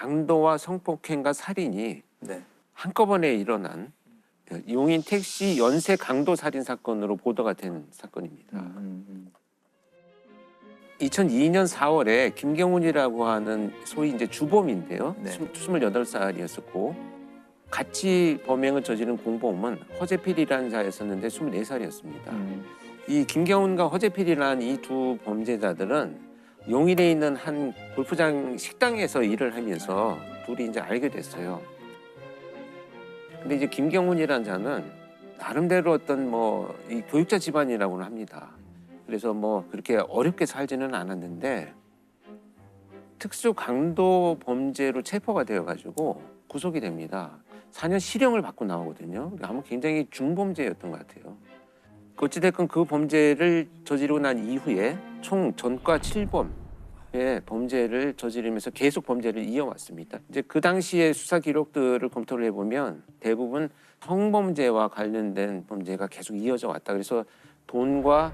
강도와 성폭행과 살인이 네. 한꺼번에 일어난 용인 택시 연쇄 강도 살인 사건으로 보도가 된 사건입니다. 2002년 4월에 김경훈이라고 하는 소위 이제 주범인데요. 네. 28살이었었고 같이 범행을 저지른 공범은 허재필이라는 자였었는데 24살이었습니다. 이 김경훈과 허재필이라는 이 두 범죄자들은 용인에 있는 한 골프장 식당에서 일을 하면서 둘이 이제 알게 됐어요. 근데 이제 김경훈이라는 자는 나름대로 어떤 뭐 이 교육자 집안이라고는 합니다. 그래서 뭐 그렇게 어렵게 살지는 않았는데 특수 강도 범죄로 체포가 되어가지고 구속이 됩니다. 4년 실형을 받고 나오거든요. 아마 굉장히 중범죄였던 것 같아요. 어찌됐건 그 범죄를 저지르고 난 이후에 총 전과 7범의 범죄를 저지르면서 계속 범죄를 이어왔습니다. 이제 그 당시의 수사 기록들을 검토를 해보면 대부분 성범죄와 관련된 범죄가 계속 이어져 왔다. 그래서 돈과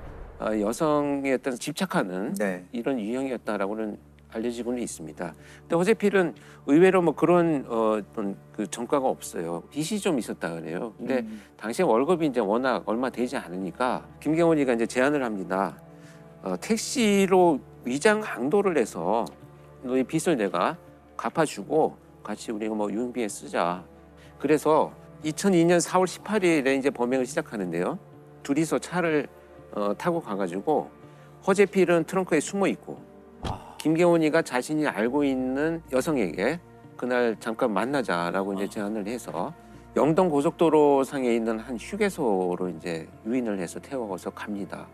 여성에 어떤 집착하는 네. 이런 유형이었다라고는 알려지고는 있습니다. 근데 허재필은 의외로 뭐 그런 어떤 그 전과가 없어요. 빚이 좀 있었다 그래요. 근데 당시에 월급이 이제 워낙 얼마 되지 않으니까 김경훈이가 이제 제안을 합니다. 택시로 위장 강도를 해서 너희 빚을 내가 갚아주고 같이 우리가 뭐 유흥비에 쓰자. 그래서 2002년 4월 18일에 이제 범행을 시작하는데요. 둘이서 차를 타고 가가지고 허재필은 트렁크에 숨어 있고 김경훈이가 자신이 알고 있는 여성에게 그날 잠깐 만나자라고 이제 제안을 해서 영동 고속도로 상에 있는 한 휴게소로 이제 유인을 해서 태워서 갑니다.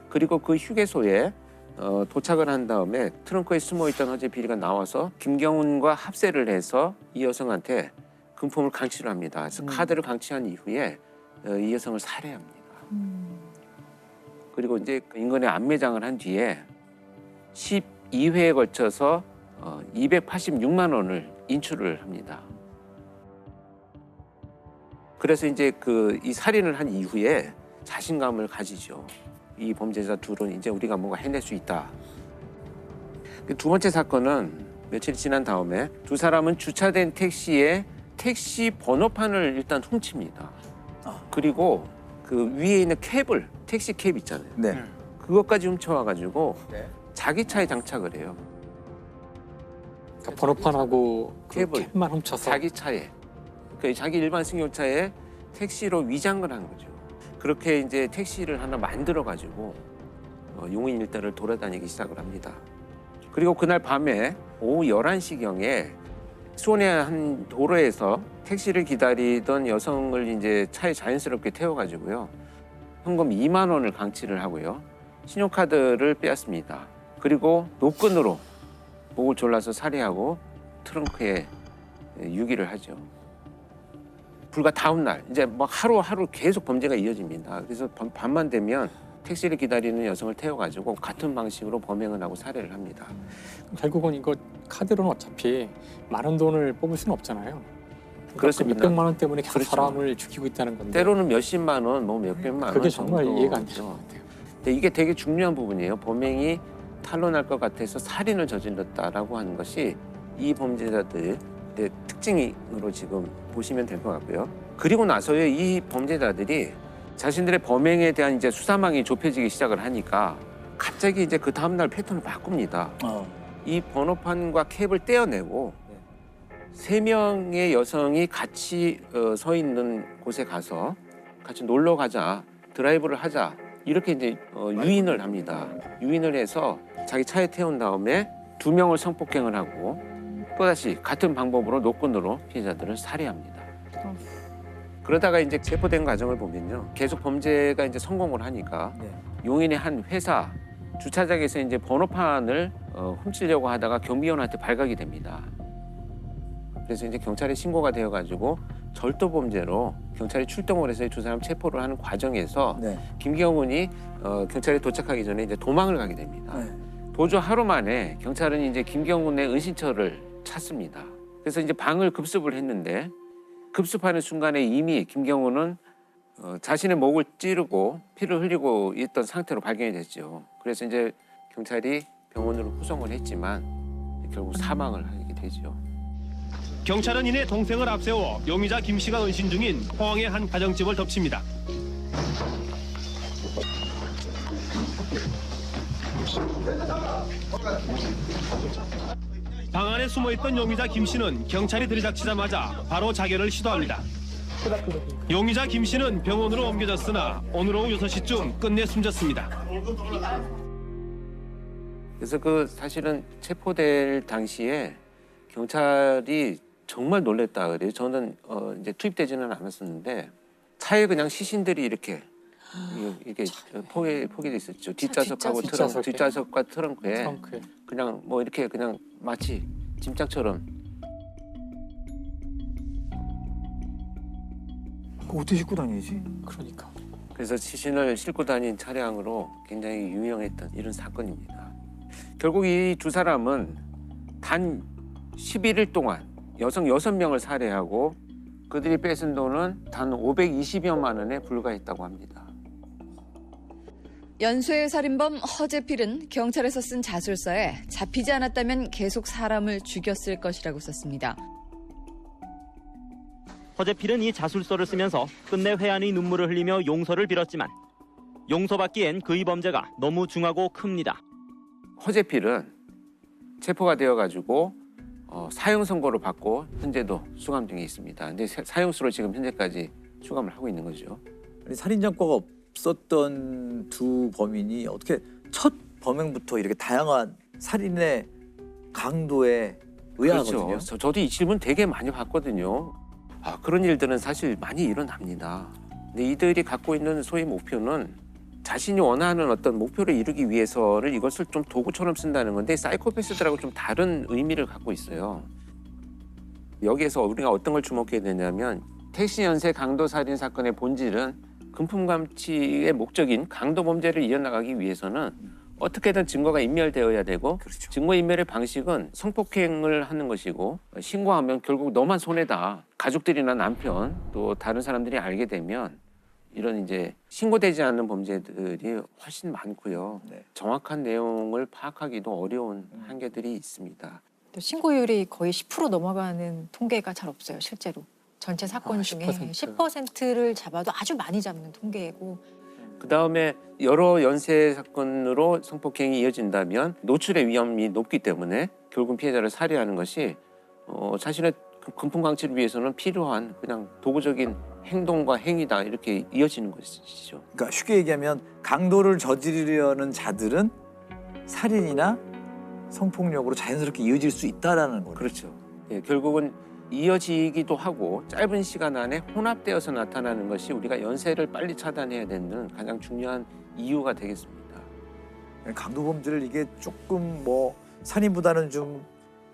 그리고 그 휴게소에 도착을 한 다음에 트렁크에 숨어 있던 허재필이가 나와서 김경훈과 합세를 해서 이 여성한테 금품을 강취를 합니다. 그래서 카드를 강취한 이후에 이 여성을 살해합니다. 그리고 이제 인근에 안매장을 한 뒤에 12회에 걸쳐서 286만 원을 인출을 합니다. 그래서 이제 이 살인을 한 이후에 자신감을 가지죠. 이 범죄자 둘은 이제 우리가 뭔가 해낼 수 있다. 두 번째 사건은 며칠 지난 다음에 두 사람은 주차된 택시에 택시 번호판을 일단 훔칩니다. 그리고 그 위에 있는 캡을, 택시 캡 있잖아요. 네. 그것까지 훔쳐와가지고 네. 자기 차에 장착을 해요. 그러니까 번호판하고 그 캡을 캡만 훔쳐서 자기 차에, 그러니까 자기 일반 승용차에 택시로 위장을 한 거죠. 그렇게 이제 택시를 하나 만들어가지고 용인 일대를 돌아다니기 시작을 합니다. 그리고 그날 밤에 오후 11시경에 수원의 한 도로에서 택시를 기다리던 여성을 이제 차에 자연스럽게 태워가지고요. 현금 2만 원을 강취를 하고요. 신용카드를 빼앗습니다. 그리고 노끈으로 목을 졸라서 살해하고 트렁크에 유기를 하죠. 불과 다음 날 이제 막 하루하루 계속 범죄가 이어집니다. 그래서 밤만 되면 택시를 기다리는 여성을 태워가지고 같은 방식으로 범행을 하고 살해를 합니다. 결국은 이거 카드로는 어차피 많은 돈을 뽑을 수는 없잖아요. 그러니까 그렇습니다. 그 몇백만 원 때문에 계속 그렇죠. 사람을 죽이고 있다는 건데 때로는 몇십만 원, 뭐 몇백만 원 그게 정말 정도. 이해가 안 되는 것 같아요. 근데 이게 되게 중요한 부분이에요. 범행이 탄로날 것 같아서 살인을 저질렀다라고 하는 것이 이 범죄자들의 특징으로 지금 보시면 될 것 같고요. 그리고 나서야 이 범죄자들이 자신들의 범행에 대한 이제 수사망이 좁혀지기 시작을 하니까 갑자기 이제 그 다음날 패턴을 바꿉니다. 이 번호판과 캡을 떼어내고 세 명의 여성이 같이 서 있는 곳에 가서 같이 놀러 가자, 드라이브를 하자 이렇게 이제 유인을 합니다. 유인을 해서 자기 차에 태운 다음에 2명을 성폭행을 하고 또다시 같은 방법으로 노끈으로 피해자들을 살해합니다. 그러다가 이제 체포된 과정을 보면요, 계속 범죄가 이제 성공을 하니까 용인의 한 회사 주차장에서 이제 번호판을 훔치려고 하다가 경비원한테 발각이 됩니다. 그래서 이제 경찰에 신고가 되어가지고 절도 범죄로 경찰이 출동을 해서 두 사람 체포를 하는 과정에서 김경훈이 경찰에 도착하기 전에 이제 도망을 가게 됩니다. 도주 하루 만에 경찰은 이제 김경훈의 은신처를 찾습니다. 그래서 이제 방을 급습을 했는데 급습하는 순간에 이미 김경훈은 자신의 목을 찌르고 피를 흘리고 있던 상태로 발견이 됐죠. 그래서 이제 경찰이 병원으로 후송을 했지만 결국 사망을 하게 됩니다. 되죠. 경찰은 이내 동생을 앞세워 용의자 김 씨가 은신 중인 포항의 한 가정집을 덮칩니다. 방 안에 숨어있던 용의자 김 씨는 경찰이 들이닥치자마자 바로 자결을 시도합니다. 용의자 김 씨는 병원으로 옮겨졌으나 오늘 오후 6시쯤 끝내 숨졌습니다. 그래서 그 사실은 체포될 당시에 경찰이 정말 놀랬다 그래요. 저는 이제 투입되지는 않았었는데 차에 그냥 시신들이 이렇게 포개돼 있었죠. 뒷좌석하고 뒷좌석에. 뒷좌석과 트렁크에 트렁크에. 그냥 뭐 이렇게 그냥 마치 짐짝처럼. 그거 어떻게 싣고 다니지? 그러니까. 그래서 시신을 싣고 다닌 차량으로 굉장히 유명했던 이런 사건입니다. 결국 이 두 사람은 단 11일 동안 여성 6명을 살해하고 그들이 뺏은 돈은 단 520여만 원에 불과했다고 합니다. 연쇄 살인범 허재필은 경찰에서 쓴 자술서에 잡히지 않았다면 계속 사람을 죽였을 것이라고 썼습니다. 허재필은 이 자술서를 쓰면서 끝내 회한의 눈물을 흘리며 용서를 빌었지만 용서받기엔 그의 범죄가 너무 중하고 큽니다. 허재필은 체포가 되어가지고 사형 선고를 받고 현재도 수감 중에 있습니다. 근데 사형수로 지금 현재까지 수감을 하고 있는 거죠. 아니, 살인전과가 없었던 두 범인이 어떻게 첫 범행부터 이렇게 다양한 살인의 강도에 의아하거든요. 그렇죠. 저도 이 질문 되게 많이 받거든요. 그런 일들은 사실 많이 일어납니다. 근데 이들이 갖고 있는 소위 목표는 자신이 원하는 어떤 목표를 이루기 위해서는 이것을 좀 도구처럼 쓴다는 건데 사이코패스들하고 좀 다른 의미를 갖고 있어요. 여기에서 우리가 어떤 걸 주목해야 되냐면 택시 연쇄 강도 살인 사건의 본질은 금품 감취의 목적인 강도 범죄를 이어나가기 위해서는 어떻게든 증거가 인멸되어야 되고 그렇죠. 증거 인멸의 방식은 성폭행을 하는 것이고 신고하면 결국 너만 손해다. 가족들이나 남편 또 다른 사람들이 알게 되면 이런 이제 신고되지 않는 범죄들이 훨씬 많고요. 네. 정확한 내용을 파악하기도 어려운 한계들이 있습니다. 또 신고율이 거의 10% 넘어가는 통계가 잘 없어요, 실제로. 전체 사건 중에 10%를 잡아도 아주 많이 잡는 통계고. 그다음에 여러 연쇄 사건으로 성폭행이 이어진다면 노출의 위험이 높기 때문에 결국 피해자를 살해하는 것이 자신의 금품 강취를 위해서는 필요한 그냥 도구적인 행동과 행위다 이렇게 이어지는 것이죠. 그러니까 쉽게 얘기하면 강도를 저지르려는 자들은 살인이나 성폭력으로 자연스럽게 이어질 수 있다라는 거죠. 그렇죠. 예, 결국은 이어지기도 하고 짧은 시간 안에 혼합되어서 나타나는 것이 우리가 연쇄를 빨리 차단해야 되는 가장 중요한 이유가 되겠습니다. 강도 범죄를 이게 조금 뭐 살인보다는 좀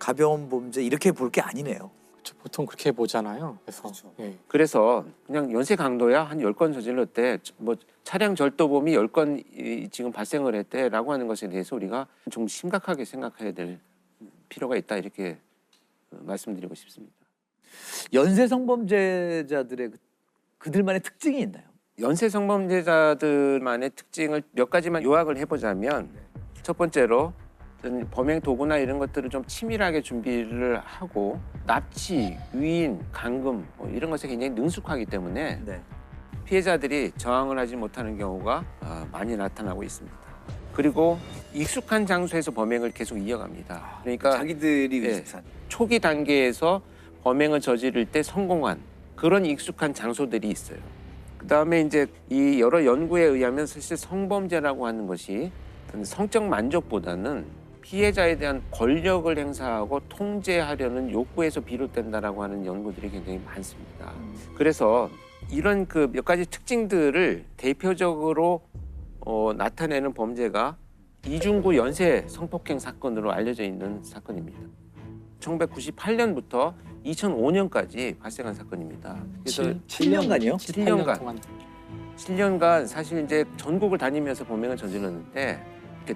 가벼운 범죄 이렇게 볼 게 아니네요. 그렇죠. 보통 그렇게 보잖아요. 그래서 그렇죠. 예. 그래서 그냥 연쇄 강도야 한 10건 저질렀대. 뭐 차량 절도범이 10건 지금 발생을 했대라고 하는 것에 대해서 우리가 좀 심각하게 생각해야 될 필요가 있다 이렇게 말씀드리고 싶습니다. 연쇄 성범죄자들의 그들만의 특징이 있나요? 연쇄 성범죄자들만의 특징을 몇 가지만 요약을 해보자면 첫 번째로 범행 도구나 이런 것들을 좀 치밀하게 준비를 하고 납치, 유인, 감금 이런 것에 굉장히 능숙하기 때문에 네. 피해자들이 저항을 하지 못하는 경우가 많이 나타나고 있습니다. 그리고 익숙한 장소에서 범행을 계속 이어갑니다. 그러니까 자기들이 예. 의식한. 초기 단계에서 범행을 저지를 때 성공한 그런 익숙한 장소들이 있어요. 그다음에 이제 이 여러 연구에 의하면 사실 성범죄라고 하는 것이 성적 만족보다는 피해자에 대한 권력을 행사하고 통제하려는 욕구에서 비롯된다라고 하는 연구들이 굉장히 많습니다. 그래서 이런 그 몇 가지 특징들을 대표적으로 나타내는 범죄가 이중구 연쇄 성폭행 사건으로 알려져 있는 사건입니다. 1998년부터 2005년까지 발생한 사건입니다. 그래서 7년간이요? 7년간. 7년간 사실 이제 전국을 다니면서 범행을 저질렀는데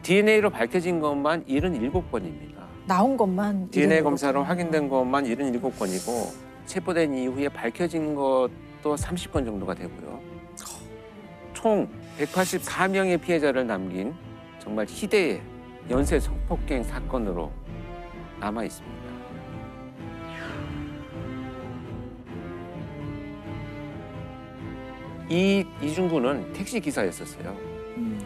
DNA로 밝혀진 것만 77건입니다. 나온 것만 DNA 이름으로. 검사로 확인된 것만 77건이고 체포된 이후에 밝혀진 것도 30건 정도가 되고요. 총 184명의 피해자를 남긴 정말 희대의 연쇄 성폭행 사건으로 남아 있습니다. 이 이중구는 택시 기사였었어요.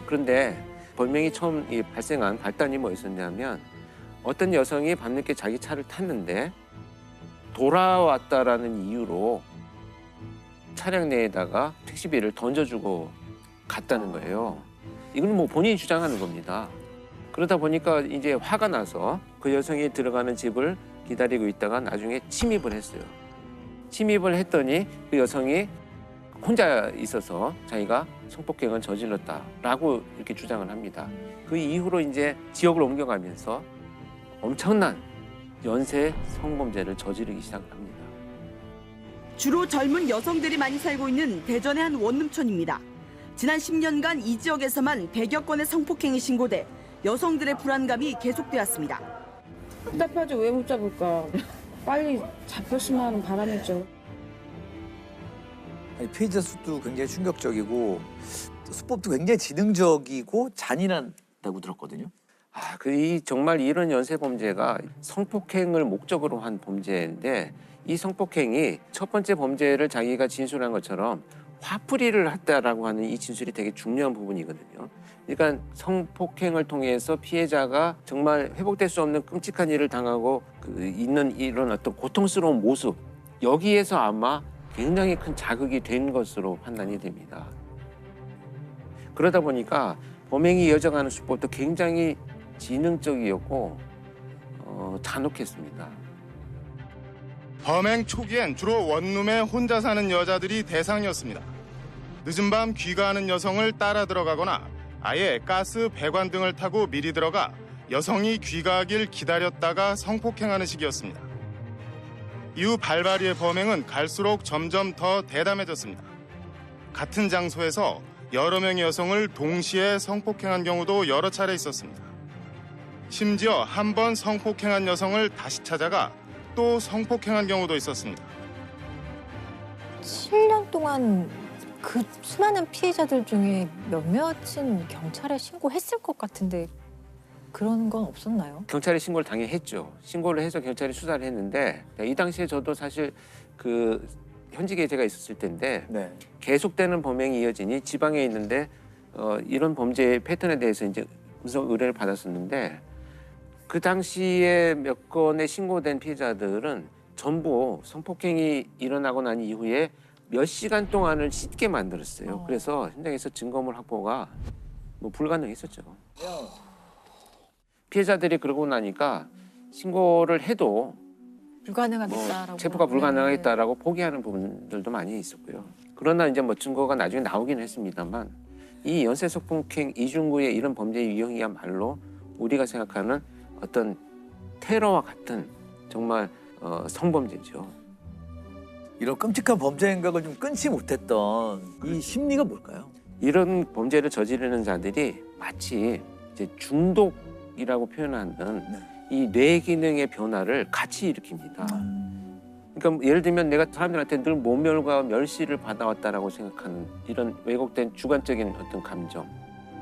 그런데 범행이 처음 발생한 발단이 뭐였었냐면 어떤 여성이 밤늦게 자기 차를 탔는데 돌아왔다라는 이유로 차량 내에다가 택시비를 던져주고 갔다는 거예요. 이건 뭐 본인이 주장하는 겁니다. 그러다 보니까 이제 화가 나서 그 여성이 들어가는 집을 기다리고 있다가 나중에 침입을 했어요. 침입을 했더니 그 여성이 혼자 있어서 자기가 성폭행을 저질렀다라고 이렇게 주장을 합니다. 그 이후로 이제 지역을 옮겨가면서 엄청난 연쇄 성범죄를 저지르기 시작을 합니다. 주로 젊은 여성들이 많이 살고 있는 대전의 한 원룸촌입니다. 지난 10년간 이 지역에서만 100여 건의 성폭행이 신고돼 여성들의 불안감이 계속되었습니다. 답답하죠. 왜 못 잡을까? 빨리 잡혔으면 하는 바람이죠. 아니, 피해자 수도 굉장히 충격적이고 수법도 굉장히 지능적이고 잔인하다고 들었거든요. 이 정말 이런 연쇄 범죄가 성폭행을 목적으로 한 범죄인데 이 성폭행이 첫 번째 범죄를 자기가 진술한 것처럼 화풀이를 했다라고 하는 이 진술이 되게 중요한 부분이거든요. 그러니까 성폭행을 통해서 피해자가 정말 회복될 수 없는 끔찍한 일을 당하고 있는 이런 어떤 고통스러운 모습, 여기에서 아마 굉장히 큰 자극이 된 것으로 판단이 됩니다. 그러다 보니까 범행이 이어져가는 수법도 굉장히 지능적이었고 잔혹했습니다. 범행 초기엔 주로 원룸에 혼자 사는 여자들이 대상이었습니다. 늦은 밤 귀가하는 여성을 따라 들어가거나 아예 가스 배관 등을 타고 미리 들어가 여성이 귀가하길 기다렸다가 성폭행하는 식이었습니다. 이후 발바리의 범행은 갈수록 점점 더 대담해졌습니다. 같은 장소에서 여러 명의 여성을 동시에 성폭행한 경우도 여러 차례 있었습니다. 심지어 한 번 성폭행한 여성을 다시 찾아가 또 성폭행한 경우도 있었습니다. 7년 동안 그 수많은 피해자들 중에 몇몇은 경찰에 신고했을 것 같은데 그런 건 없었나요? 경찰에 신고를 당연히 했죠. 신고를 해서 경찰이 수사를 했는데 이 당시에 저도 사실 그 현직에 제가 있었을 때인데 네. 계속되는 범행이 이어지니 지방에 있는데 이런 범죄의 패턴에 대해서 이제 분석 의뢰를 받았었는데 그 당시에 몇 건의 신고된 피해자들은 전부 성폭행이 일어나고 난 이후에 몇 시간 동안을 씻게 만들었어요. 그래서 현장에서 증거물 확보가 뭐 불가능했었죠. 피해자들이 그러고 나니까 신고를 해도 불가능하겠다라고. 체포가 불가능하겠다라고 포기하는 부분들도 많이 있었고요. 그러나 이제 뭐 증거가 나중에 나오긴 했습니다만 이 연쇄 성폭행 이중구의 이런 범죄 유형이야말로 우리가 생각하는 어떤 테러와 같은 정말 성범죄죠. 이런 끔찍한 범죄 행각을 좀 끊지 못했던 이 심리가 뭘까요? 이런 범죄를 저지르는 자들이 마치 이제 중독이라고 표현하는 이 뇌 기능의 변화를 같이 일으킵니다. 그러니까 예를 들면 내가 사람들한테 늘 모멸과 멸시를 받아왔다라고 생각하는 이런 왜곡된 주관적인 어떤 감정,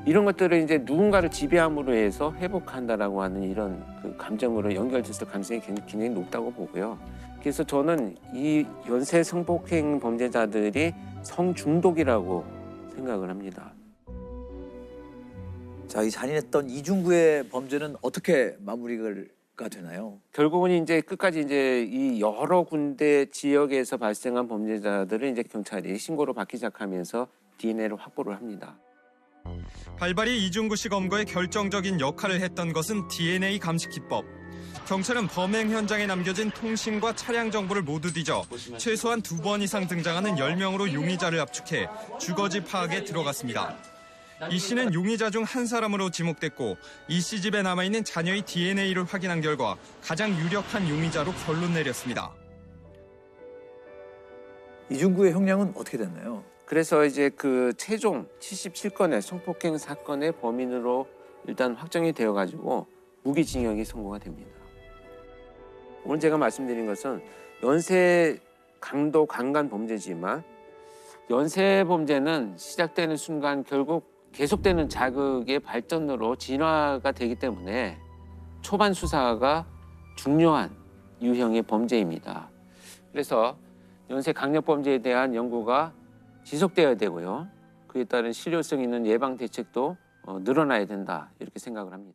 이런 것들을 이제 누군가를 지배함으로 해서 회복한다라고 하는 이런 그 감정으로 연결됐을 가능성이 굉장히 높다고 보고요. 그래서 저는 이 연쇄 성폭행 범죄자들이 성중독이라고 생각을 합니다. 자, 이 잔인했던 이중구의 범죄는 어떻게 마무리가 되나요? 결국은 이제 끝까지 이제 이 여러 군데 지역에서 발생한 범죄자들을 이제 경찰이 신고로 받기 시작하면서 DNA를 확보를 합니다. 발발이 이중구 씨 검거에 결정적인 역할을 했던 것은 DNA 감식 기법. 경찰은 범행 현장에 남겨진 통신과 차량 정보를 모두 뒤져 최소한 2번 이상 등장하는 10명으로 용의자를 압축해 주거지 파악에 들어갔습니다. 이 씨는 용의자 중 한 사람으로 지목됐고 이 씨 집에 남아있는 자녀의 DNA를 확인한 결과 가장 유력한 용의자로 결론 내렸습니다. 이중구의 형량은 어떻게 됐나요? 그래서 이제 그 최종 77건의 성폭행 사건의 범인으로 일단 확정이 되어가지고 무기징역이 선고가 됩니다. 오늘 제가 말씀드린 것은 연쇄 강도 강간 범죄지만 연쇄 범죄는 시작되는 순간 결국 계속되는 자극의 발전으로 진화가 되기 때문에 초반 수사가 중요한 유형의 범죄입니다. 그래서 연쇄 강력 범죄에 대한 연구가 지속돼야 되고요. 그에 따른 실효성 있는 예방 대책도 늘어나야 된다 이렇게 생각을 합니다.